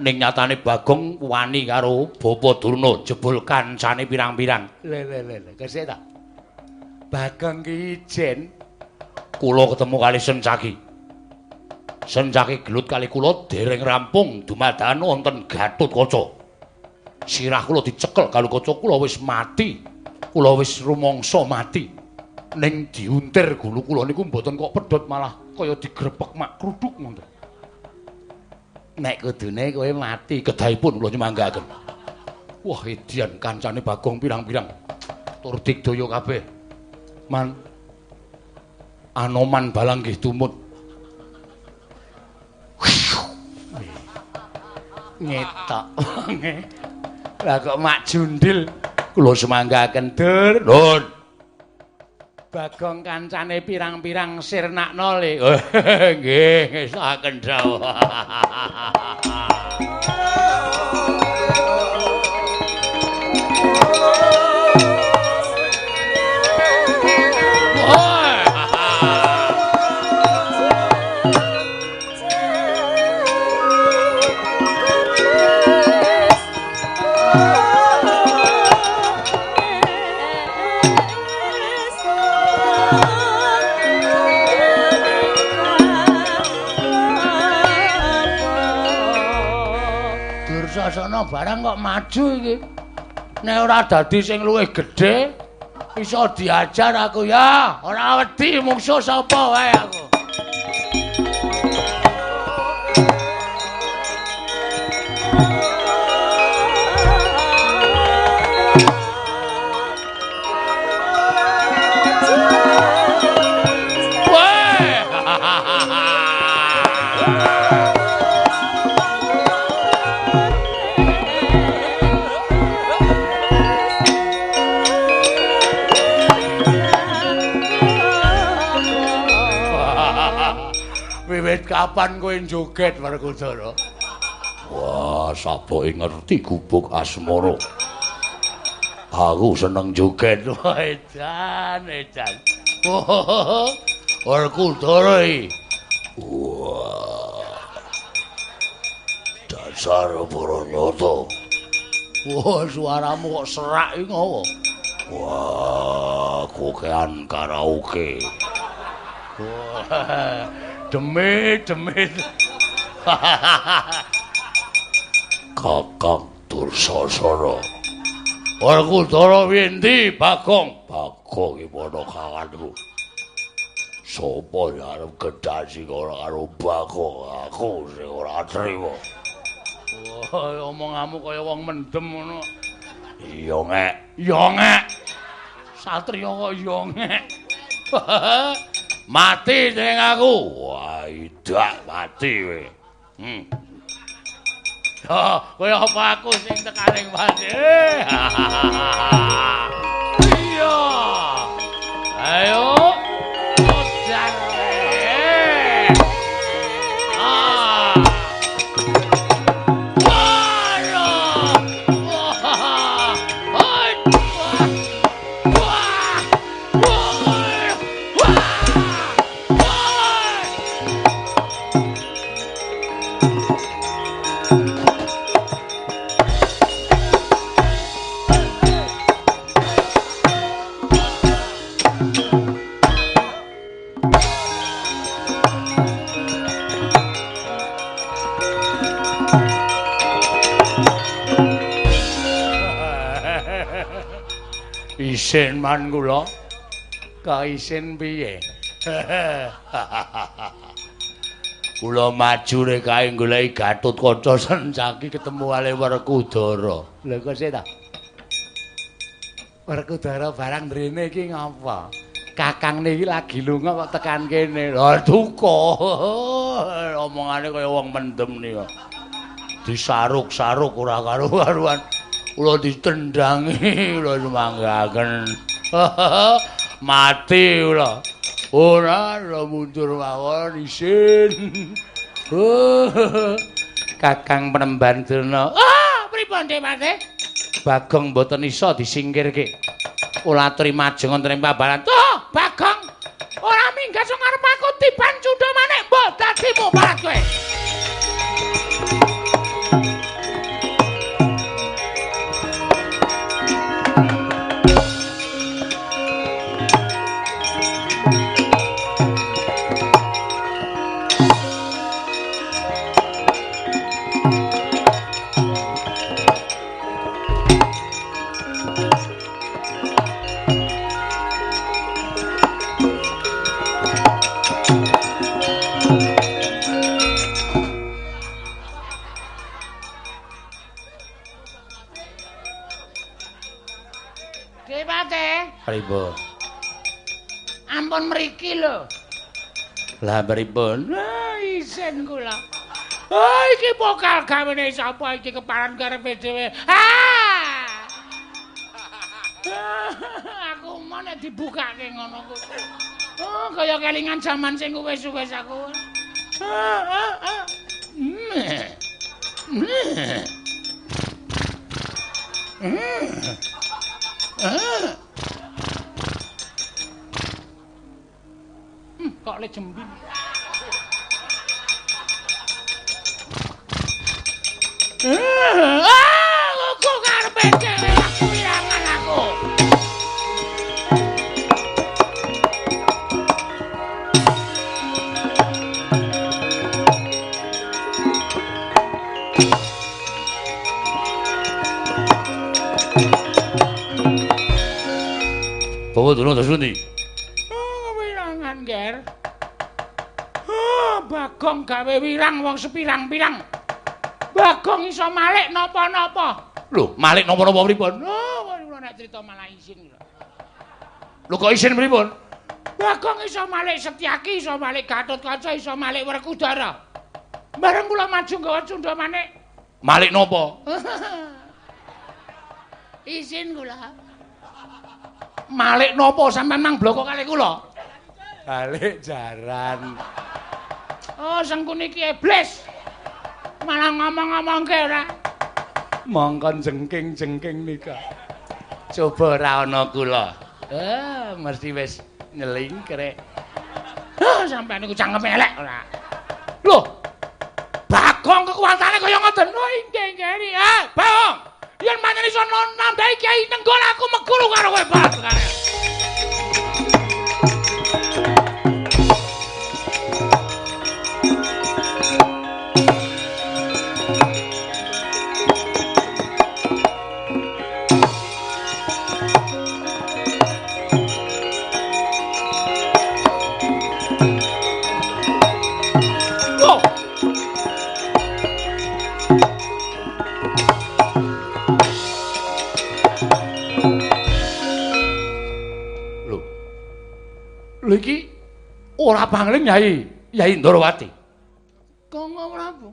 Ning nyatane Bagong wani karo Bapa Durna jebul kancane pirang-pirang. Le, kesik ta? Bagong ki ijen kula ketemu kalih Sencaki. Senjaki gelut kali kula dereng rampung dumadakan wonten Gatotkaca. Sirah kula dicekel Gatotkaca kula wis mati. Kula wis rumangsa mati. Ning diuntir gulu kula niku mboten kok pedhot malah kaya digrepek mak kruduk ngoten. Nek kudune kowe mati kedahipun kula nyemanggaken. Wah, edian kancane Bagong pirang-pirang. Tur digdaya kabeh. Man Anoman balang nggih tumut. Ngetok. Lah kok mak jundil kula semanggaken dur. Nun. Bagong kancane pirang-pirang sirnakno le. Nggih, saken dawuh. Dursasana barang kok maju iki. Nek ora dadi sing luwih gedhe, iso diajar aku ya. Ora wedi mungsuh sapa wae aku. Wiwit kapan kowe joget Werkudara? Wah, saboke ngerti gubuk asmara. Aku seneng joget. Wah, edan. Wah, Werkudara iki. Wah. Dasar Bronata. Wah, suaramu kok serak iki ngopo? Wah, kokean karaoke. Wah. Demit. Kakang Dursasana. Werkudara winti Bagong? Bagong iki padha kawanku. Sopo ya arep gedasi ora karo Bagong? Aku sing ora trima. Wah, omonganmu kaya wong mendem ngono. Iya, Ngek. Satriya kok iya, Ngek. Mati ning aku. Wah, idak mati kowe. Ya, kaya apa aku sing tekaning mati. Iya. Ayo. Ojan. Isin man kula. Kaisin piye? Kula maju nek kae goleki Gatotkaca Senjaki ketemu kali Werkudara. Lha kok sih ta? Werkudara barang mrene iki ngapa? Kakangne iki lagi lunga kok tekan kene. Lha duka. Omongane kaya wong mendem nika. Disaruk-saruk ora karo-karuan. Kula ditendangi, kula semanggaken. Mati kula. Ora mundur mawon isin. Kakang Penemban Durna. Pripun Mas? Bagong mboten isa disingkirke. Kula aturi majeng wonten ing pabalan. Tuh, Bagong. Ora minggat sing arep aku tiban cundha maneh mbok dadi muparat kowe. sampun mriki lho. Lah pripun? Isin kula. Oh iki pokal gawene sapa iki keparan karepe dhewe. Aku mau nek dibukake ngono kuwi. Oh kaya kelingan jaman sing wis-wis aku. Kok le jembing. Aku karepe dhewe wirangan aku. Bawa dulu tas pundi? Wirangan, Ger. Bagong gawe wirang wong sepirang-pirang. Bagong iso malik napa-napa. Lho, malik napa-napa pripun? Kula nek crita malah isin lho. Lho kok isin pripun? Bagong iso malik Setyaki, iso malik Gatotkaca, iso malik Werkudara. Bareng kula maju nggawa cundha manik. Malik napa? Isin kula. Malik napa sampean mang bloko kali kula? Balik jaran. Oh, sengkune iki iblis. Malah ngomong-ngomongke ora. Mongkon jengking-jengking nika. Coba ora ana kula. Mesti wis nyeling krek. Sampeyan niku cangkeme elek ora. Lho. Bagong kekuatane kaya ngoten. Oh, inggih nggih. Bagong. Yen pancen iso nambahi Kyai Nenggala aku meguru karo kowe bareng. Lho iki ora pangling Yai Ndrawati. Kanggo Prabu.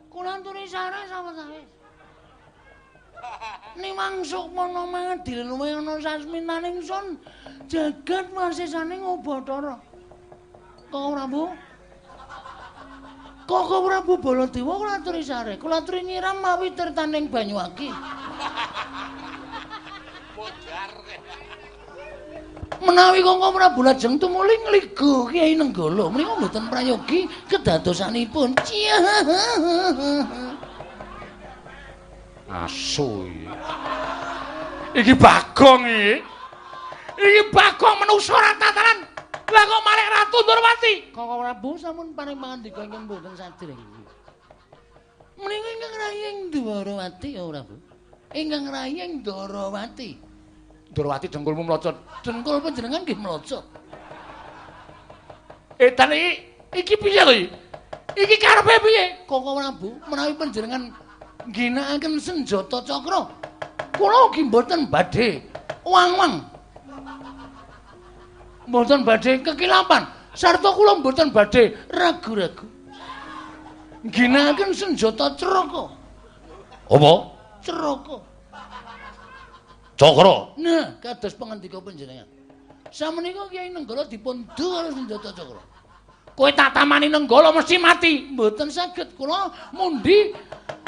Kula aturi sareng sawetawis. Nimangsuk mana mangadil luwih ana sasminaning sun jagat wasisane Ngabathara. Kanggo Prabu. Kanggo Prabu Baladewa kula aturi sareng. Kula aturi nyiram mawi tirtaning Banyuwangi. Menawi Kanggo Prabu lajeng tumuli ngligo Kyai Nenggala menika mboten prayogi kedadosanipun. Asu iki Bagong iki. Iki Bagong menungso ora tatanan. Lah kok malih Ratu Ndrawati. Kanggo Prabu sampun paring pangandika ingkang mboten sadèrèng. Menika ingkang rayeng Ndrawati ya Prabu. Ingkang rayeng Ndrawati. Ndrawati dengkulmu mlocot. Dengkul panjenengan nggih mlocot. Edan iki piye to iki? Iki karepe piye? Kanggo Prabu menawi panjenengan ngginakaken senjata cakra, kula ugi mboten badhe wang-wang. Mboten badhe kekilapan, sarta kula mboten badhe ragu-ragu. Ngginakaken senjata Ceraka. Apa? Ceraka. Cakra. Nah, kados pangandika panjenengan. Sameneika Kyai Nenggala dipun du karo senjata cakra. Kowe tak tamani Nenggala mesti mati. Mboten saged kula mundi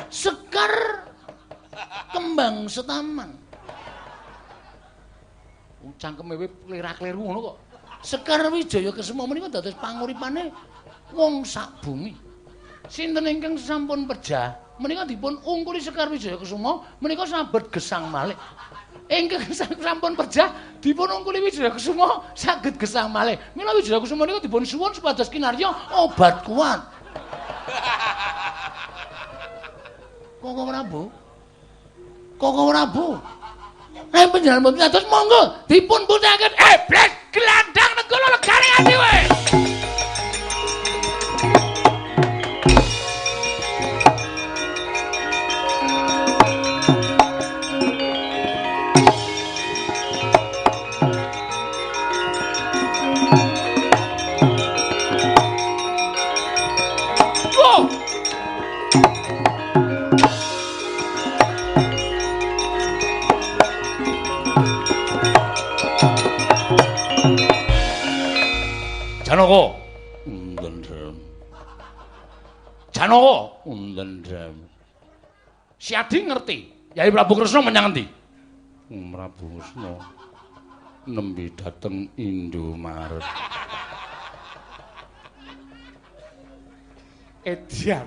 Sekar Kembang Setaman. Cangkeme kowe klirak-kliru ngono kok. Sekar Wijaya Kesuma menika dados panguripane wong sak bumi. Sinten ingkang sampun pejah menika dipun ungkuli Sekar Wijaya Kesuma menika sabet gesang malih. Ingkang sampun pejah dipun ungkuli Wijaya Kesuma saged gesang malih. Mila Wijaya Kesuma menika dipun suwun supados kinarya obat kuat. Kanggo Prabu. Kanggo Prabu. Panjenengan mboten atus monggo dipun puthaken iblis gelandang Nenggala legane ati wae. Janaka. Wonten Dram. Janaka. Wonten Dram. Si Adi ngerti, Yai Prabu Kresna menyang endi? Prabu Kresna nembe dateng Indomaret. Edian.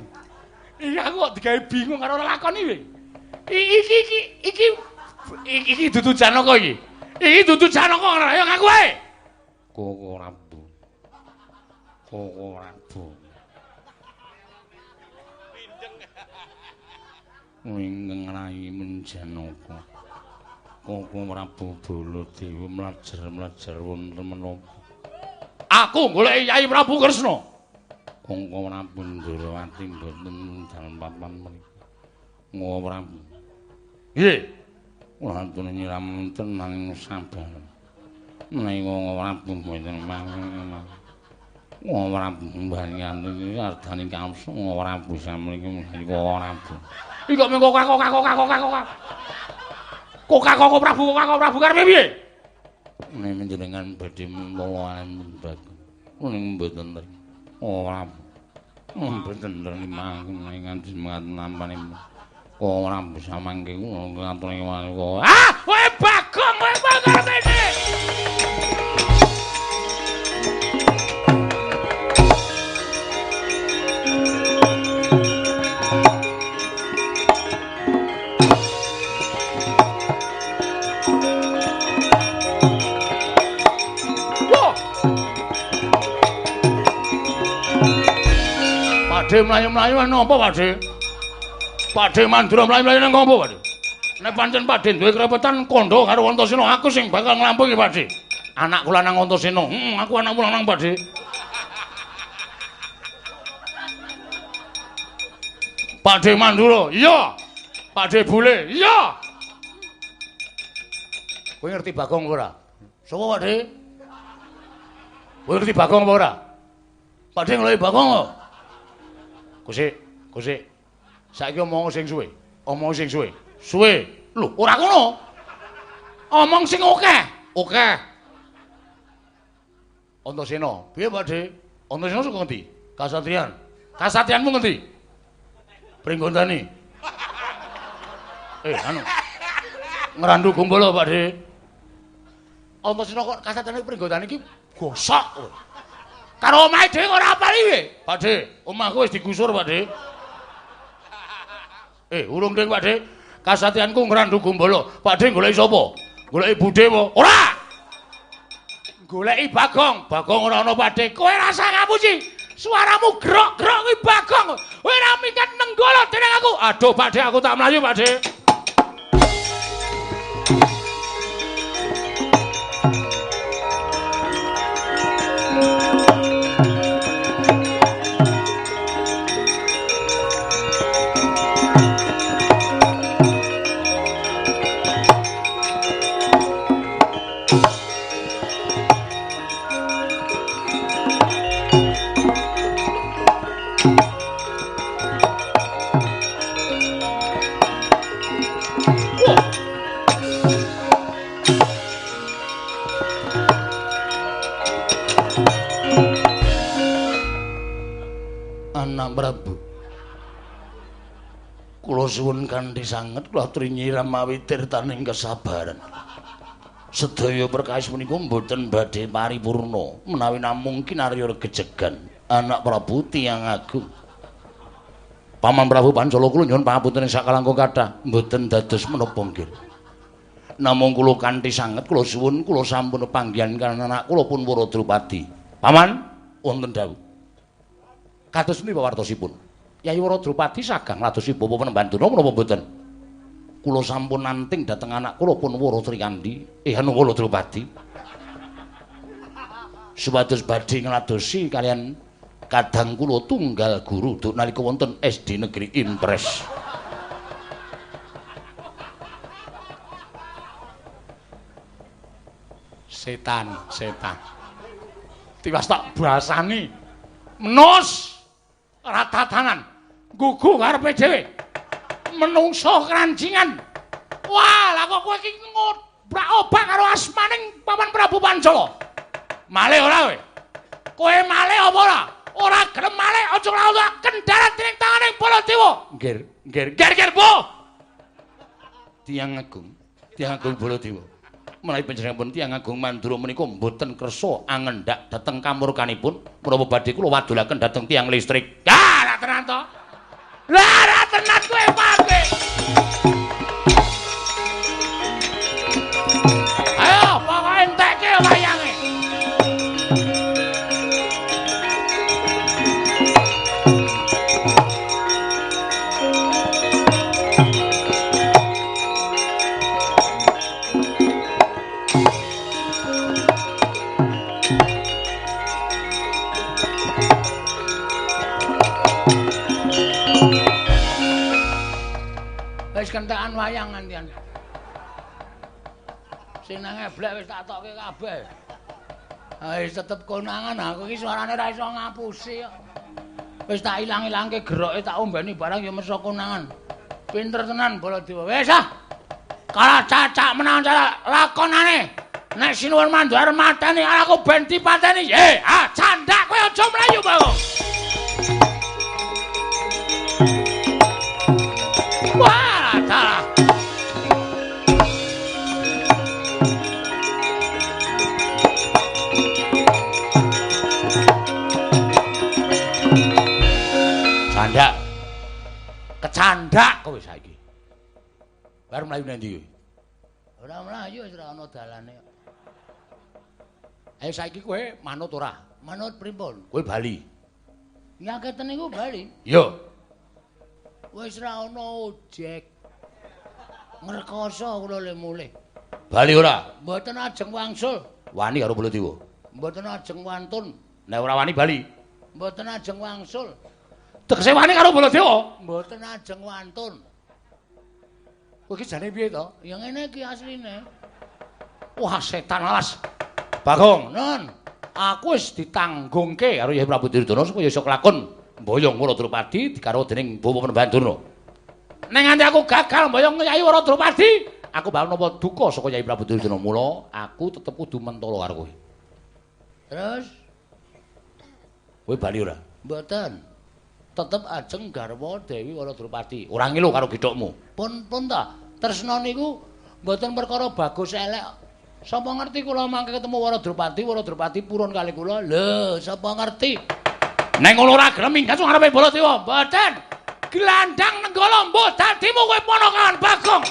Iya aku kok digawe bingung karo lakon iki. Iki dudu Janaka iki. Iki dudu Janaka, ayo ngaku ae. Koko Prabu. Koko Prabu. Wingeng rai menjanaka. Koko Prabu Baladewa mlajar-mlajar wonten menapa? Aku golek Yai Prabu Kresna. Koko Prabu Ndrawati mboten dalem papan mriki. Koko Prabu. Nggih. Kula aturi nyiram tenang sabar. Menawi Koko Prabu mboten mangke. Koko Prabu mbanyan iki ardane kamsa Koko Prabu samriki Koko Prabu. Iki kok mengko kokak. Kokak Prabu karepe piye? Nek menjenengan badhe mulawan Bagong. Kuning mboten ten. Ora. Mboten terima nganti nampane. Ora bisa mangke kula ngaturi kok. Ah, kowe Bagong karepe iki. Pakde mlayu-mlayu napa Pakde? Pakde Mandura mlayu-mlayu nang ngopo Pakde? Nek pancen Pakde duwe krepetan kandha karo Antasena, aku sing bakal nglampahi Pakde. Anak kula nang Antasena. Aku anak kula nang Pakde. Pakde Mandura, iya. Pakde Bule, iya. Kowe ngerti Bagong ora? Sapa Pakde? Kowe ngerti Bagong apa ora? Pakde ngeloki Bagong kok. Kusik. Saiki omong sing suwe. Suwe. Lho, ora ngono. Omong sing akeh. Antasena, piye Pakde? Antasena saka endi? Kasatriyan. Kasatriyanmu ngendi? Pringgondani. Ngrandu Gumbala Pakde. Antasena kok kasatriyane Pringgondani iki gosok. Karo omahe dhewe ora apal iki. Pakde, omahku wis digusur, Pakde. Urung ding, Pakde. Kasatriyanku ngrandu Gumbala. Pakde goleki sapa? Goleki Budhe apa? Ora. Goleki Bagong. Bagong ora ana, Pakde. Kowe rasa ngapusi. Suaramu grok-grok kuwi Bagong. Kowe ora minggat nenggala dening aku. Aduh, Pakde, aku tak mlayu, Pakde. Prabu. Kula suwun kanthi sanget kula aturi nyiram mawi tirtaning kesabaran. Sedaya perkawis menika mboten badhe paripurna menawi namung kinarya gejegan anak Prabu tiyang agung. Paman Prabu Pancala kula nyuwun pangapunten sak kalangkung kathah mboten dados menapa nggih. Namung kula kanthi sanget kula suwun kula sampun panggihan kan anak kula pun Wara Drupadi. Paman wonten dawuh. Kados menika wartosipun. Yai Wara Drupadi sagang ladosi bapa Panembanduna menapa mboten? Kula sampun nanting dhateng anak kula pun Wara Trikandi, anu Wara Drupadi. Supados badhe ngladosi kalian kadang kula tunggal guru duk nalika wonten SD Negeri Impres. Setan. Tiwas tak basani. Menus ratatanan gugu karepe dhewe menungso krancingan. Wah, lah kok kowe iki ngobrak-obrak karo asmaning Paman Prabu Pancala. Malih ora kowe? Kowe malih apa ora? Ora gelem malih aja nglawan kendarat ning tanganing Baladewa. Nggir, Bu. Tiyang Agung Baladewa. Menawi panjenenganipun Tiyang Agung Mandura menika mboten kersa angendhak dhateng kamurkanipun, menapa badhe kula wadulaken dhateng tiyang listrik. Ya, ra tenan to. Lah, ra tenan kowe pake. Ayo, pokoke entekke wayange. Wis kentekan wayang ngantian. Sing nang eblek wis tak tokke kabeh. Wis tetep konangan aku iki suarane ra iso ngapusi kok. Wis tak ilang-ilangke geroke tak ombeni barang ya mesa konangan. Pinter tenan Baladewa. Wis ah. Kalah cacak menang cara lakonane. Nek sinuwun mandu arep mateni aku ben dipateni. Candak kowe aja mlayu, Bang. Wah, salah. Candak. Kecandak kowe saiki. Bar mlayu nang ndi? Ora mlayu wis ora ana dalane. Ayo saiki kowe manut ora? Manut pripun? Kowe bali. Nyaketen niku bali. Yo. Wis ra ana ojek. Ngrekoso kula le mulih. Bali ora? Mboten ajeng wangsul. Wani karo Baladewa. Mboten ajeng wantun. Nek ora wani bali. Mboten ajeng wangsul. Tegese wani karo Baladewa? Mboten ajeng wantun. Kowe iki jane piye to? Ya ngene iki asline. Wah, setan alas. Bagong, nun. Aku wis ditanggungke karo Yai Prabu Duryudana supaya iso kelakon mboyong Waradrupadi dikaro dening Bapak Pandurna. Ning nganti aku gagal mboyong Yai Waradrupadi, aku bakal napa duka saka Yai Prabu Duryudana. Mula aku tetep kudu mentala karo kowe. Terus kowe bali ora? Mboten. Tetep ajeng garwa Dewi Waradrupadi. Ora ngilu karo gedhokmu. Pun ta. Tresna niku mboten perkara bagus elek. Sapa ngerti kula mangke ketemu Waradrupadi purun kali kula. Lho, sapa ngerti? Nek ngono ora gelem minggat sing ngarepe Baladewa. Mboten. Glandang nenggala mbuh dadimu kowe ponakan Bagong.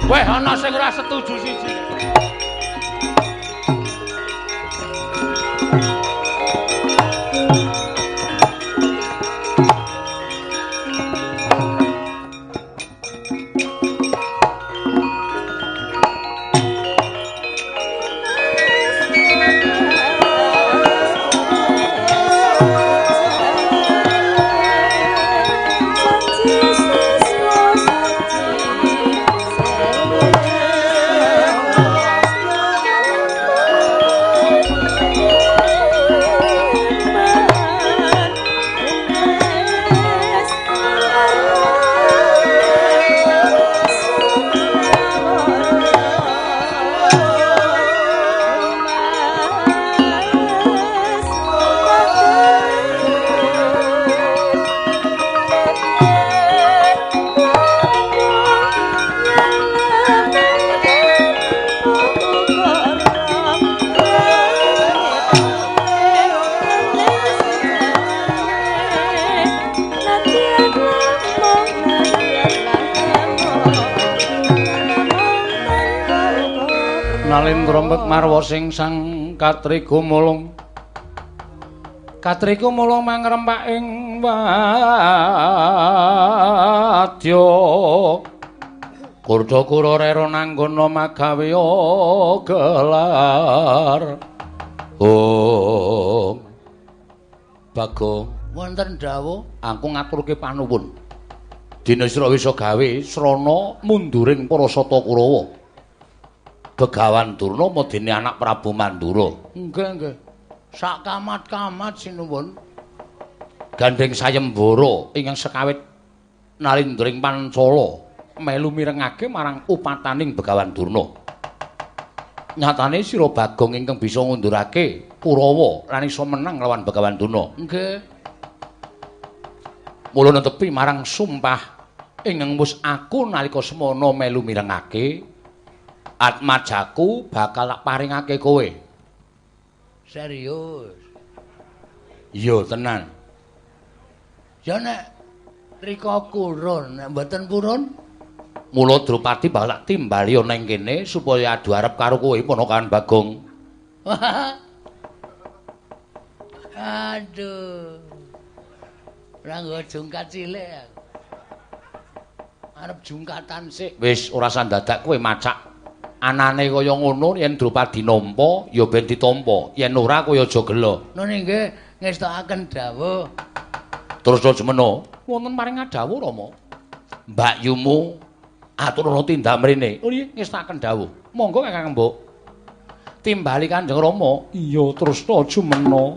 Weh, ana sing ora setuju siji. Ngrembek marwa sing sang katriga mulung. Katriga mulung mangrempak ing wadya. Kurdakura rera nanggana magawe gelar. Bagong, wonten dawuh, aku ngaturke panuwun. Dina sira wis gawe srana munduring para Sata Kurawa. Begawan Durna medeni anak Prabu Mandura. Nggih. Sak kamat-kamat sinuwun. Gandeng sayembara ingkang sekawit nalindring Pancala melu mirengake marang upataning Begawan Durna. Nyatane sira Bagong ingkang bisa ngundurake Kurawa lan iso menang lawan Begawan Durna. Nggih. Mula netepi marang sumpah ingkang wis aku nalika semana melu mirengake atmajaku bakal tak paringake kowe. Serius. Iya tenan. Ya nek rika kurun, nek mboten purun, Mula Drupadi bakal tak timbali ana ing kene supaya adu arep karo kowe ponakan Bagong. Aduh. Ora nggo jungkat cilik aku. Arep jungkatan sik. Wis ora sandadak kowe macak anane kaya ngono yen Drupadi nampa ya ben ditampa, yen ora kowe aja gelo. Nun nggih ngestokaken dawuh. Terus semeno wonten paring dawuh Rama. Mbak Yumu aturana tindak mrene. Oh nggih ngestaken dawuh. Monggo Kakang Mbok. Timbali Kanjeng Rama. Iya Tresna Jumena.